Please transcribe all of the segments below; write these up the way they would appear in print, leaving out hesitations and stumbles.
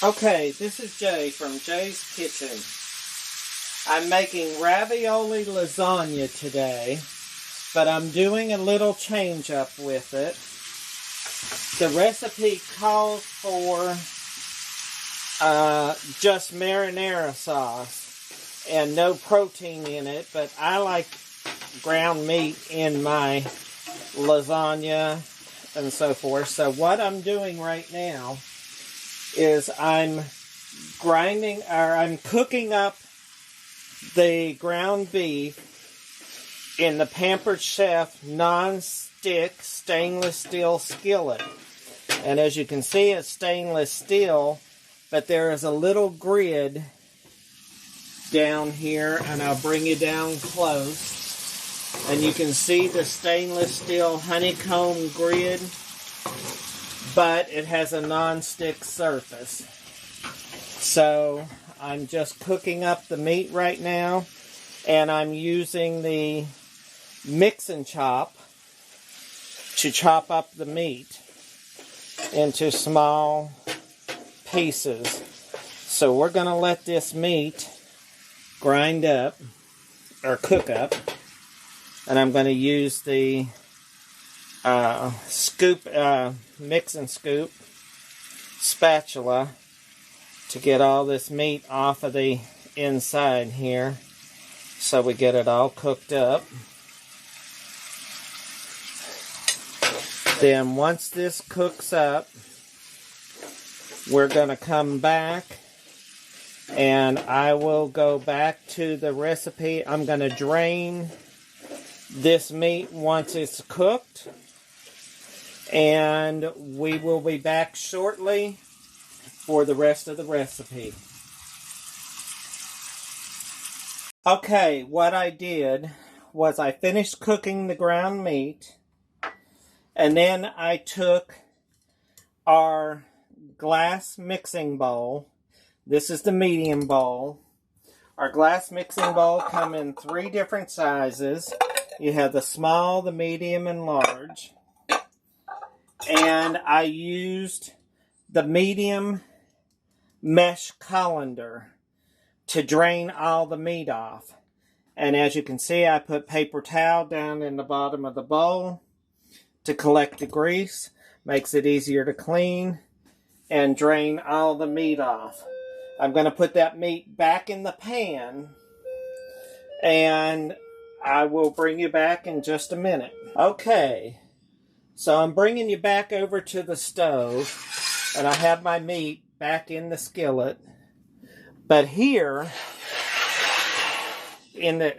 Okay, this is Jay from Jay's Kitchen. I'm making ravioli lasagna today, but I'm doing a little change up with it. The recipe calls for just marinara sauce and no protein in it, but I like ground meat in my lasagna and so forth. So what I'm doing right now is I'm cooking up the ground beef in the Pampered Chef non-stick stainless steel skillet. And as you can see, it's stainless steel, but there is a little grid down here, and I'll bring you down close. And you can see the stainless steel honeycomb grid, but it has a non-stick surface. So I'm just cooking up the meat right now, and I'm using the mix and chop to chop up the meat into small pieces. So we're going to let this meat grind up, or cook up, and I'm going to use the mix and scoop spatula to get all this meat off of the inside here, so we get it all cooked up. Then once this cooks up, we're going to come back and I will go back to the recipe. I'm going to drain this meat once it's cooked, and we will be back shortly for the rest of the recipe. Okay, what I did was I finished cooking the ground meat, and then I took our glass mixing bowl. This is the medium bowl. Our glass mixing bowl come in 3 different sizes. You have the small, the medium, and large. And I used the medium mesh colander to drain all the meat off. And as you can see, I put paper towel down in the bottom of the bowl to collect the grease. Makes it easier to clean and drain all the meat off. I'm going to put that meat back in the pan, and I will bring you back in just a minute. Okay, so I'm bringing you back over to the stove, and I have my meat back in the skillet. But here,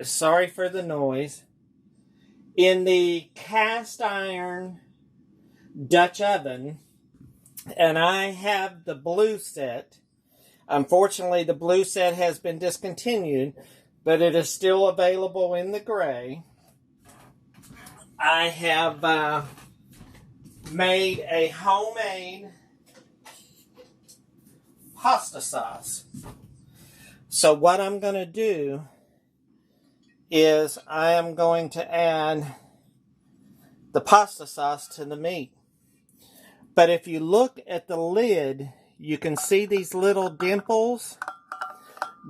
sorry for the noise, in the cast iron Dutch oven, and I have the blue set. Unfortunately, the blue set has been discontinued, but it is still available in the gray. I have made a homemade pasta sauce. So what I'm going to do is I am going to add the pasta sauce to the meat. But if you look at the lid, you can see these little dimples.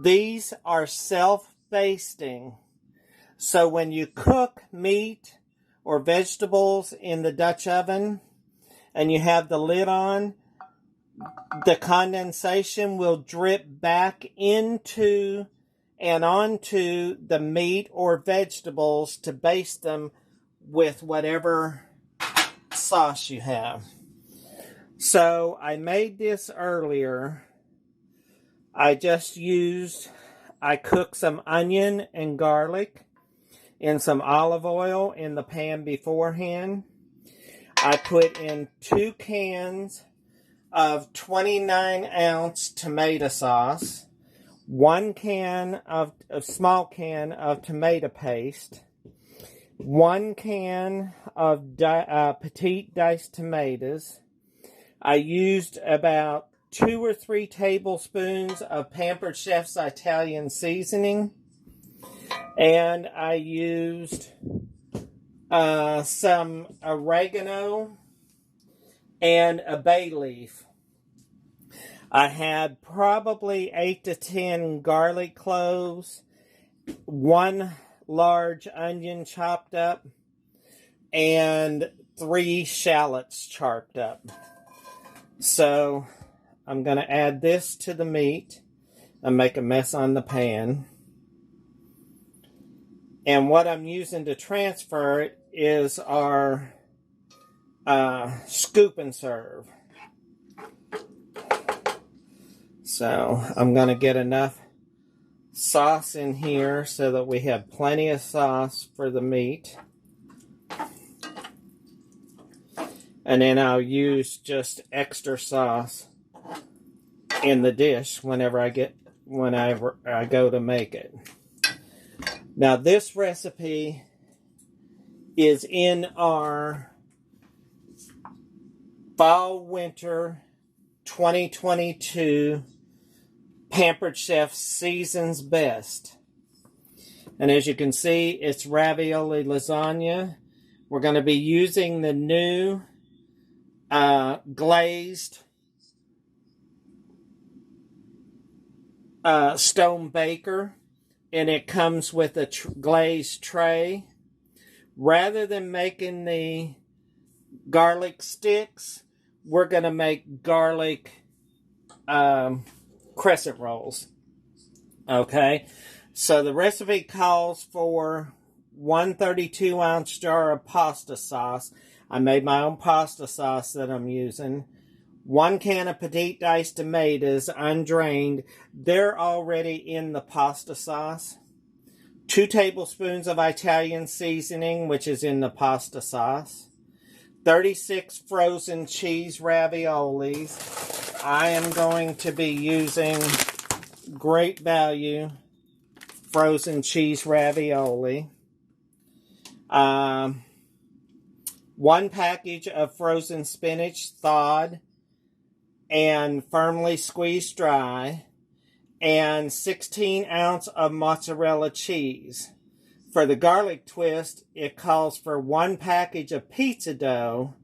These are self-basting. So when you cook meat or vegetables in the Dutch oven and you have the lid on, the condensation will drip back into and onto the meat or vegetables to baste them with whatever sauce you have. So I made this earlier. I cooked some onion and garlic in some olive oil in the pan beforehand. I put in 2 cans of 29-ounce tomato sauce, 1 can of a small can of tomato paste, 1 can of petite diced tomatoes. I used about 2 or 3 tablespoons of Pampered Chef's Italian seasoning, and I used some oregano and a bay leaf. I had probably 8 to 10 garlic cloves, 1 large onion chopped up, and 3 shallots chopped up. So I'm going to add this to the meat and make a mess on the pan. And what I'm using to transfer it is our scoop and serve. So I'm going to get enough sauce in here so that we have plenty of sauce for the meat. And then I'll use just extra sauce in the dish whenever I go to make it. Now this recipe is in our Fall Winter 2022 Pampered Chef Season's Best. And as you can see, it's ravioli lasagna. We're going to be using the new glazed stone baker, and it comes with a glazed tray. Rather than making the garlic sticks, we're going to make garlic crescent rolls. Okay, so the recipe calls for 1 32-ounce jar of pasta sauce. I made my own pasta sauce that I'm using. 1 can of petite diced tomatoes, undrained. They're already in the pasta sauce. 2 tablespoons of Italian seasoning, which is in the pasta sauce. 36 frozen cheese raviolis. I am going to be using Great Value frozen cheese ravioli. 1 package of frozen spinach, thawed and firmly squeezed dry, and 16 ounces of mozzarella cheese. For the garlic twist, it calls for 1 package of pizza dough,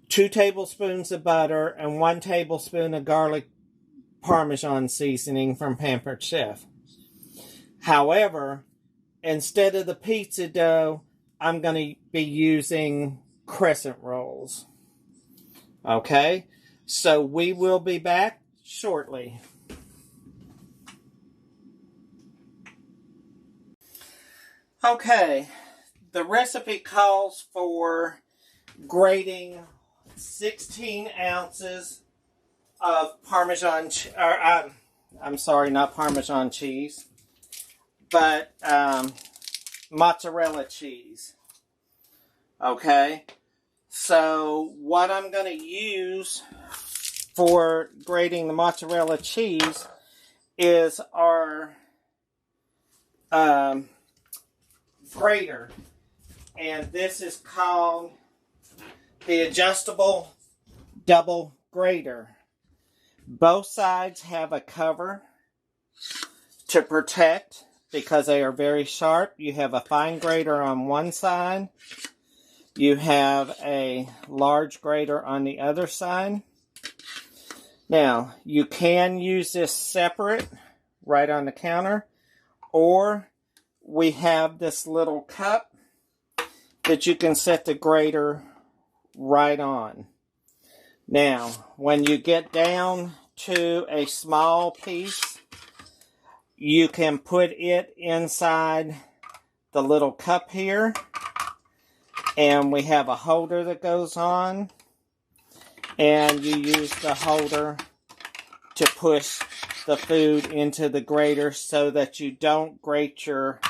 2 tablespoons of butter, and 1 tablespoon of garlic Parmesan seasoning from Pampered Chef. However, instead of the pizza dough, I'm going to be using crescent rolls. Okay, so we will be back shortly. Okay, the recipe calls for grating 16 ounces of Parmesan, I'm sorry, not Parmesan cheese, but mozzarella cheese. Okay, so what I'm going to use for grating the mozzarella cheese is our grater, and this is called the adjustable double grater. Both sides have a cover to protect because they are very sharp. You have a fine grater on one side. You have a large grater on the other side. Now, you can use this separate right on the counter, or we have this little cup that you can set the grater right on. Now, when you get down to a small piece, you can put it inside the little cup here. And we have a holder that goes on. And you use the holder to push the food into the grater so that you don't grate your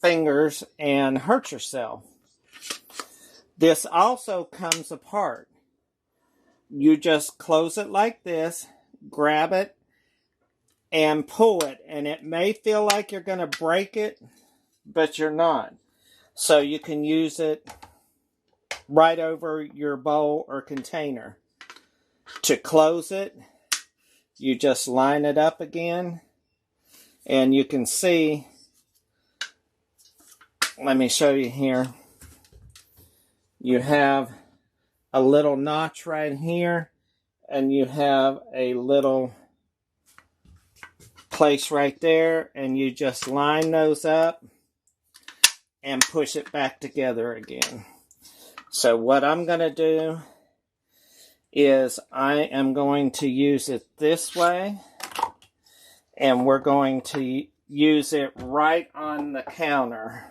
fingers and hurt yourself. This also comes apart. You just close it like this, grab it, and pull it. And it may feel like you're going to break it, but you're not. So you can use it right over your bowl or container. To close it, you just line it up again. And you can see, let me show you here. You have a little notch right here, and you have a little place right there, and you just line those up and push it back together again. So what I'm going to do is I am going to use it this way, and we're going to use it right on the counter.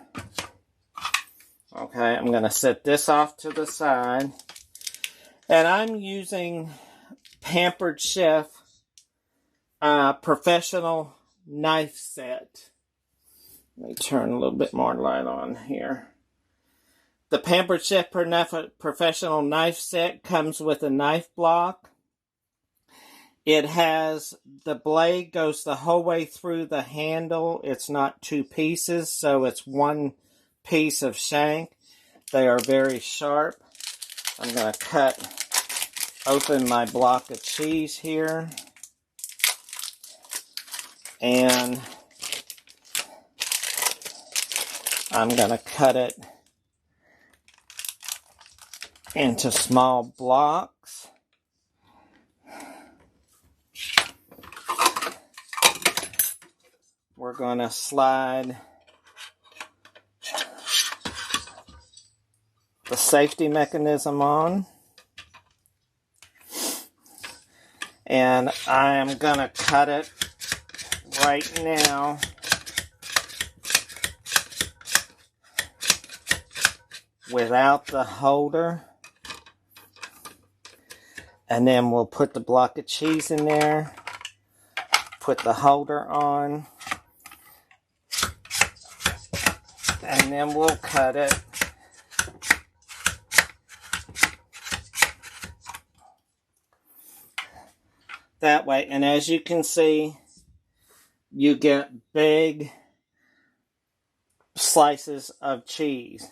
Okay, I'm going to set this off to the side, and I'm using Pampered Chef professional knife set. Let me turn a little bit more light on here. The Pampered Chef professional knife set comes with a knife block. It has, the blade goes the whole way through the handle. It's not two pieces, so it's one piece of shank. They are very sharp. I'm going to open my block of cheese here. And I'm going to cut it into small blocks. We're going to slide the safety mechanism on. And I am going to cut it right now without the holder. And then we'll put the block of cheese in there, put the holder on, and then we'll cut it. That way, and as you can see, you get big slices of cheese.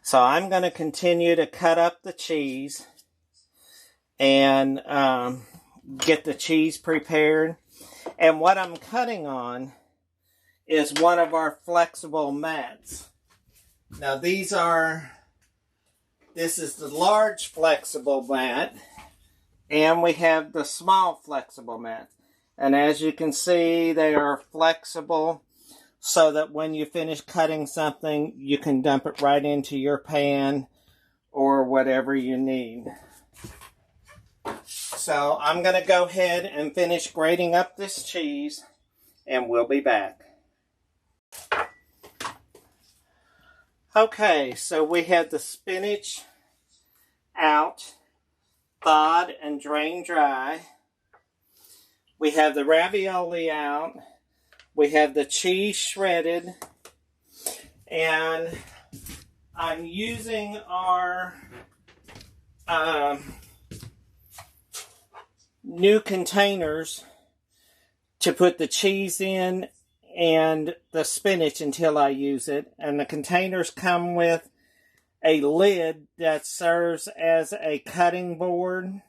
So I'm going to continue to cut up the cheese and get the cheese prepared. And what I'm cutting on is one of our flexible mats. Now this is the large flexible mat, and we have the small flexible mat. And as you can see, they are flexible so that when you finish cutting something, you can dump it right into your pan or whatever you need. So I'm going to go ahead and finish grating up this cheese, and we'll be back. Okay, so we have the spinach out, thawed and drained dry. We have the ravioli out. We have the cheese shredded. And I'm using our new containers to put the cheese in and the spinach until I use it. And the containers come with a lid that serves as a cutting board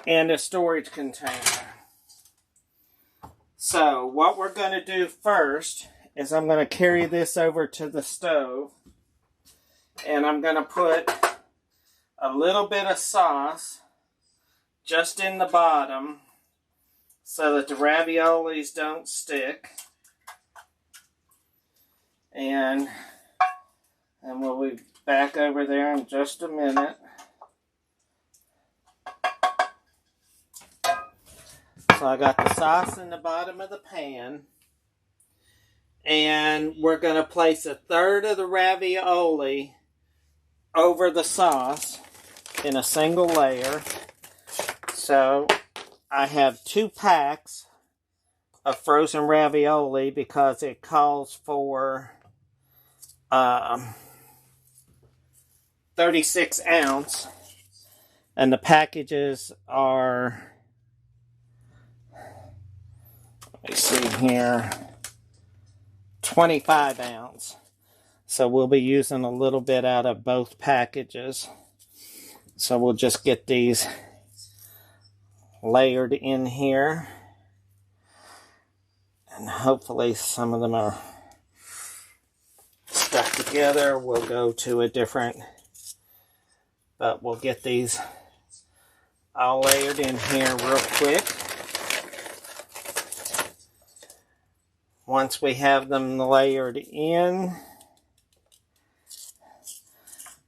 and a storage container. So what we're going to do first is I'm going to carry this over to the stove, and I'm going to put a little bit of sauce just in the bottom so that the raviolis don't stick. And we'll be back over there in just a minute. So I got the sauce in the bottom of the pan. And we're going to place a third of the ravioli over the sauce in a single layer. So I have 2 packs of frozen ravioli because it calls for 36 ounce. And the packages are, let me see here, 25 ounce. So we'll be using a little bit out of both packages. So we'll just get these layered in here. And hopefully some of them are stuck together. We'll go to a different, but we'll get these all layered in here real quick. Once we have them layered in,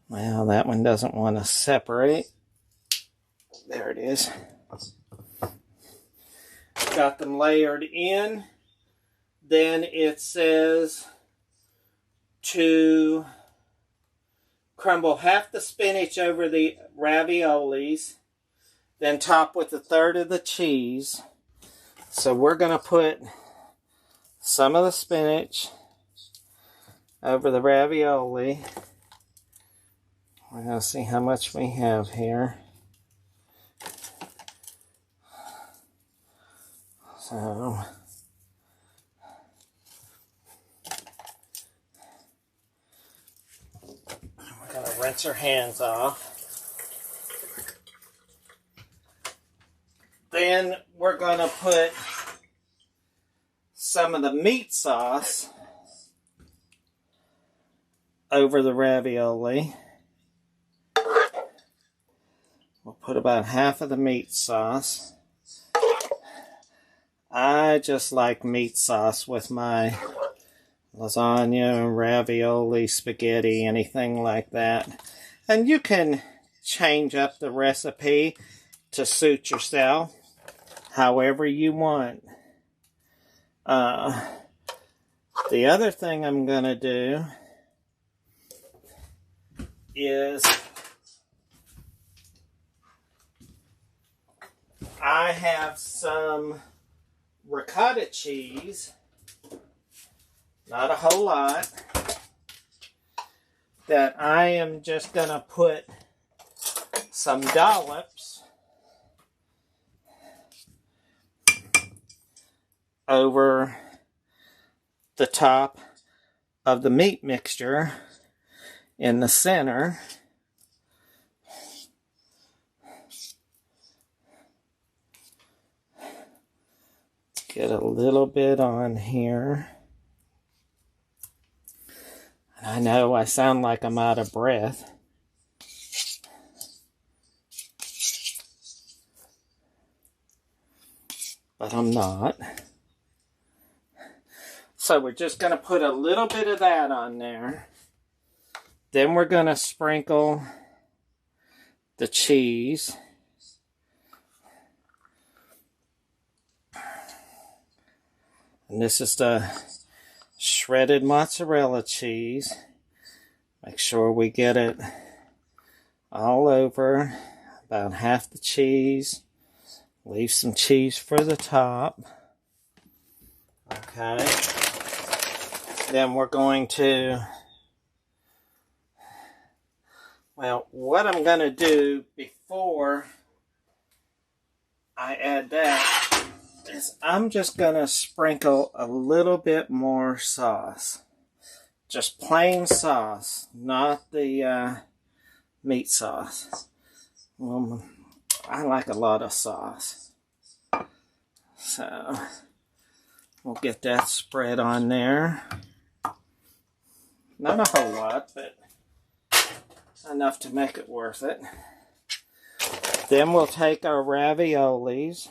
well, that one doesn't want to separate. There it is. Got them layered in. Then it says to crumble half the spinach over the raviolis, then top with 1/3 of the cheese. So we're going to put some of the spinach over the ravioli. We're going to see how much we have here. So we're going to rinse our hands off. Then we're going to put some of the meat sauce over the ravioli. We'll put about half of the meat sauce. I just like meat sauce with my lasagna, ravioli, spaghetti, anything like that. And you can change up the recipe to suit yourself however you want. The other thing I'm going to do is I have some ricotta cheese, not a whole lot, that I am just going to put some dollops over the top of the meat mixture in the center. Get a little bit on here. And I know I sound like I'm out of breath. But I'm not. So we're just going to put a little bit of that on there. Then we're going to sprinkle the cheese. And this is the shredded mozzarella cheese. Make sure we get it all over, about half the cheese. Leave some cheese for the top. Okay. Then we're going to, well, what I'm going to do before I add that is I'm just going to sprinkle a little bit more sauce. Just plain sauce, not the meat sauce. Well, I like a lot of sauce. So we'll get that spread on there. Not a whole lot, but enough to make it worth it. Then we'll take our raviolis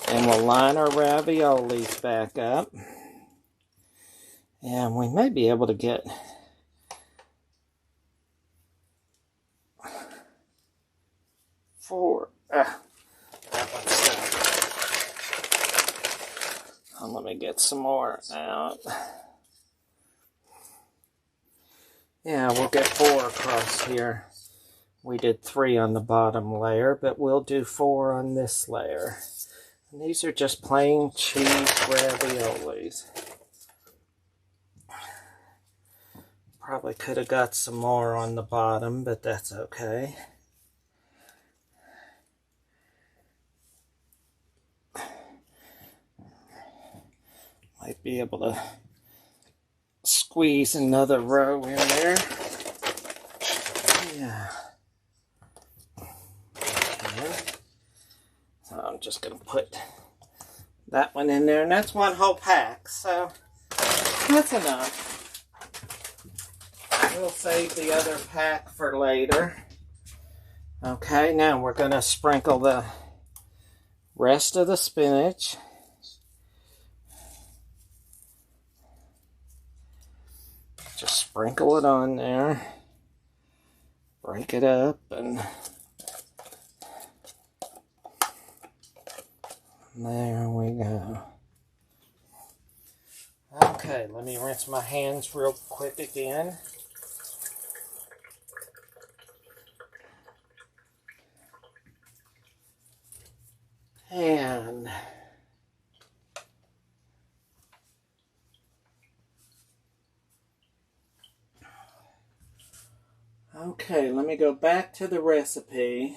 and we'll line our raviolis back up. And we may be able to get four. That one's stuck. Let me get some more out. Yeah, we'll get 4 across here. We did 3 on the bottom layer, but we'll do 4 on this layer. And these are just plain cheese raviolis. Probably could have got some more on the bottom, but that's okay. Might be able to squeeze another row in there. Yeah. Okay. So I'm just going to put that one in there, and that's 1 whole pack, so that's enough. We'll save the other pack for later. Okay, now we're going to sprinkle the rest of the spinach. Just sprinkle it on there. Break it up and there we go. Okay, let me rinse my hands real quick again. And okay, let me go back to the recipe.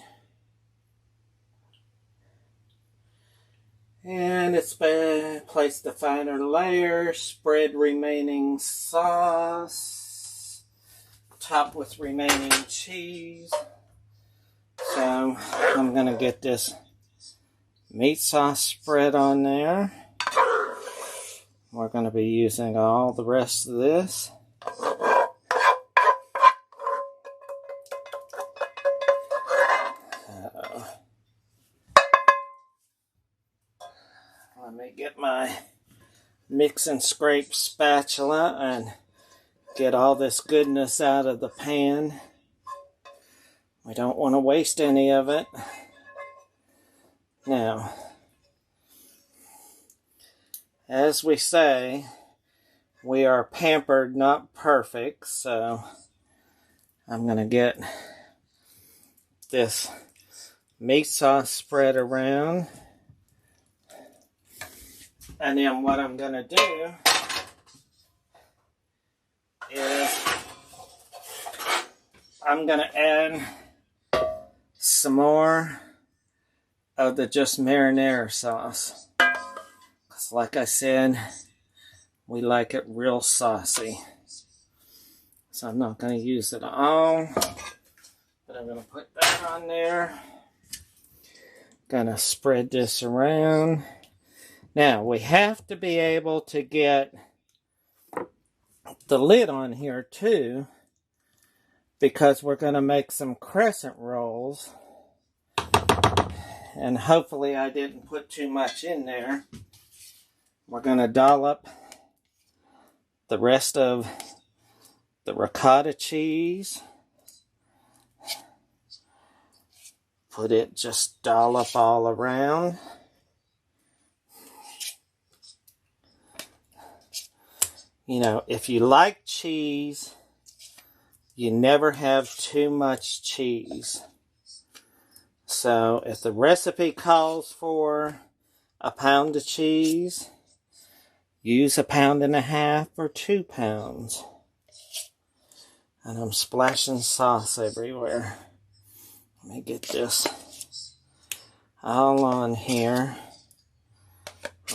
And it's been place the finer layer, spread remaining sauce, top with remaining cheese. So I'm going to get this meat sauce spread on there. We're going to be using all the rest of this. Let me get my mix and scrape spatula and get all this goodness out of the pan. We don't want to waste any of it. Now, as we say, we are pampered, not perfect, so I'm going to get this meat sauce spread around. And then what I'm going to do is I'm going to add some more of the just marinara sauce. Because like I said, we like it real saucy. So I'm not going to use it all, but I'm going to put that on there. Gonna spread this around. Now, we have to be able to get the lid on here too, because we're going to make some crescent rolls. And hopefully I didn't put too much in there. We're going to dollop the rest of the ricotta cheese. Put it just dollop all around. You know, if you like cheese, you never have too much cheese. So if the recipe calls for a pound of cheese, use 1.5 pounds or 2 pounds. And I'm splashing sauce everywhere. Let me get this all on here.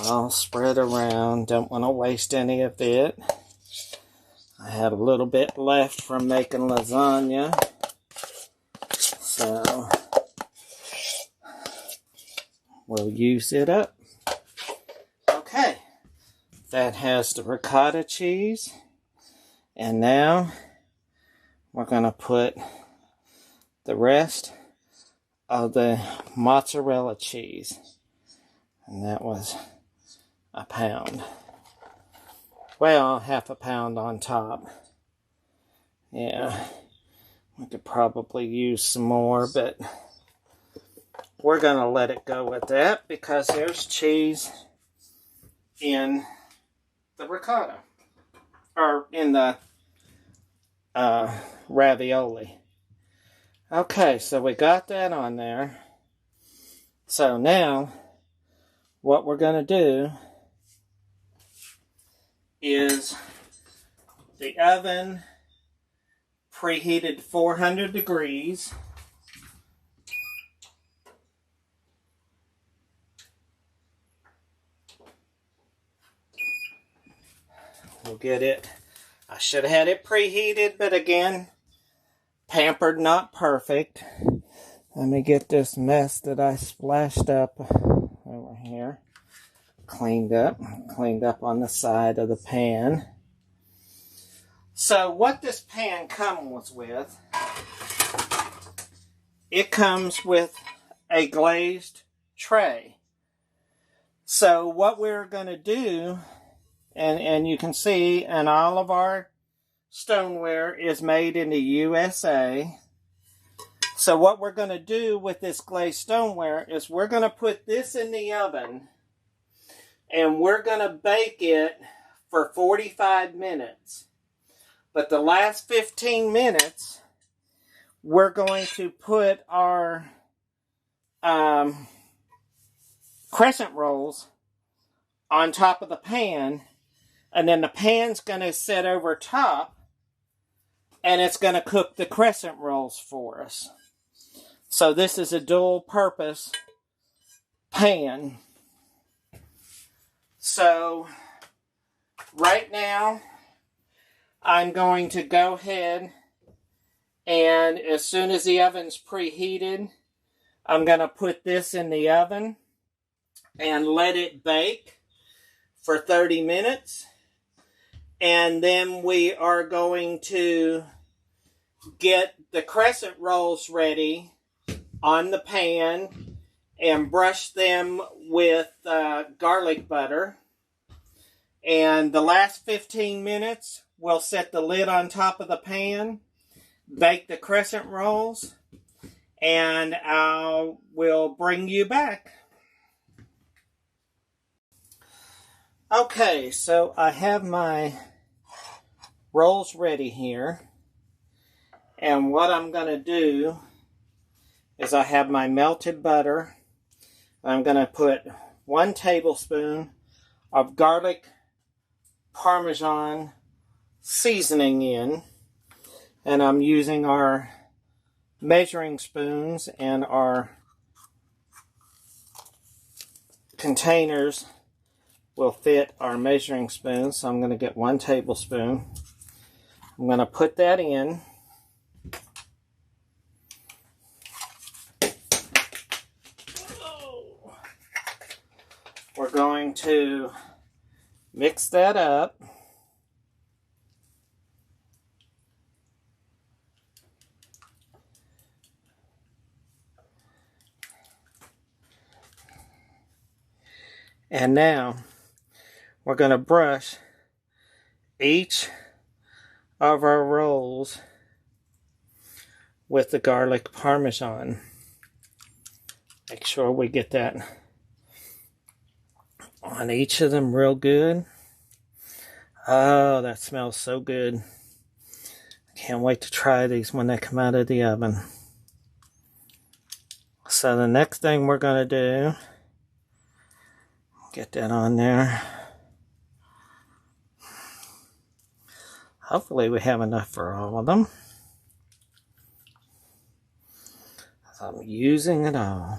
All spread around. Don't want to waste any of it. I had a little bit left from making lasagna. So we'll use it up. Okay. That has the ricotta cheese. And now we're going to put the rest of the mozzarella cheese. And that was 1 pound. Well, 1/2 pound on top. Yeah, we could probably use some more, but we're going to let it go with that because there's cheese in the ricotta. Or in the ravioli. Okay, so we got that on there. So now, what we're going to do is the oven preheated 400 degrees. We'll get it. I should have had it preheated, but again, pampered, not perfect. Let me get this mess that I splashed up over here cleaned up on the side of the pan. So what this pan comes with it comes with a glazed tray. So what we're going to do, and you can see, and all of our stoneware is made in the USA. So what we're going to do with this glazed stoneware is we're going to put this in the oven, and we're going to bake it for 45 minutes. But the last 15 minutes, we're going to put our crescent rolls on top of the pan, and then the pan's going to sit over top, and it's going to cook the crescent rolls for us. So this is a dual purpose pan. So right now, I'm going to go ahead, and as soon as the oven's preheated, I'm going to put this in the oven and let it bake for 30 minutes. And then we are going to get the crescent rolls ready on the pan and brush them with garlic butter. And the last 15 minutes, we'll set the lid on top of the pan, bake the crescent rolls, and I will bring you back. Okay, so I have my rolls ready here. And what I'm going to do is I have my melted butter. I'm going to put 1 tablespoon of garlic Parmesan seasoning in. And I'm using our measuring spoons, and our containers will fit our measuring spoons. So I'm going to get 1 tablespoon. I'm going to put that in. We're going to mix that up. And now we're going to brush each of our rolls with the garlic Parmesan. Make sure we get that on each of them real good. Oh, that smells so good. I can't wait to try these when they come out of the oven. So the next thing we're going to do, get that on there. Hopefully we have enough for all of them. So I'm using it all.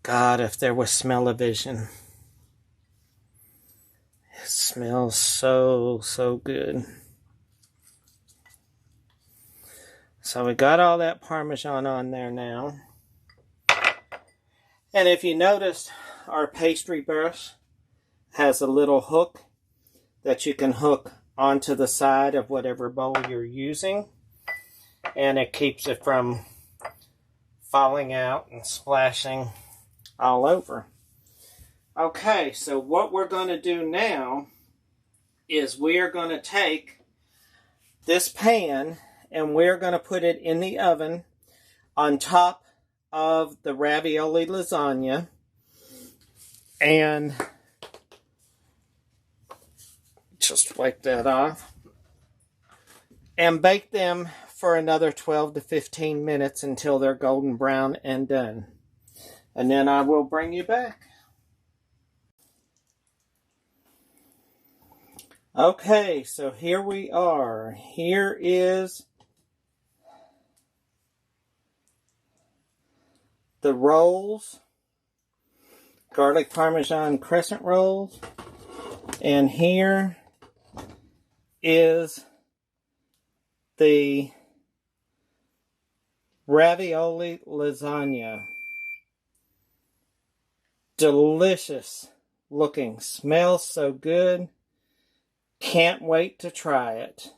God, if there was smell-o-vision. It smells so, so good. So we got all that Parmesan on there now. And if you noticed, our pastry brush has a little hook that you can hook onto the side of whatever bowl you're using. And it keeps it from falling out and splashing all over. Okay, so what we're going to do now is we are going to take this pan and we're going to put it in the oven on top of the ravioli lasagna, and just wipe that off, and bake them for another 12 to 15 minutes until they're golden brown and done. And then I will bring you back. Okay, so here we are. Here is the rolls, garlic Parmesan crescent rolls, and here is the ravioli lasagna. Delicious looking, smells so good. Can't wait to try it.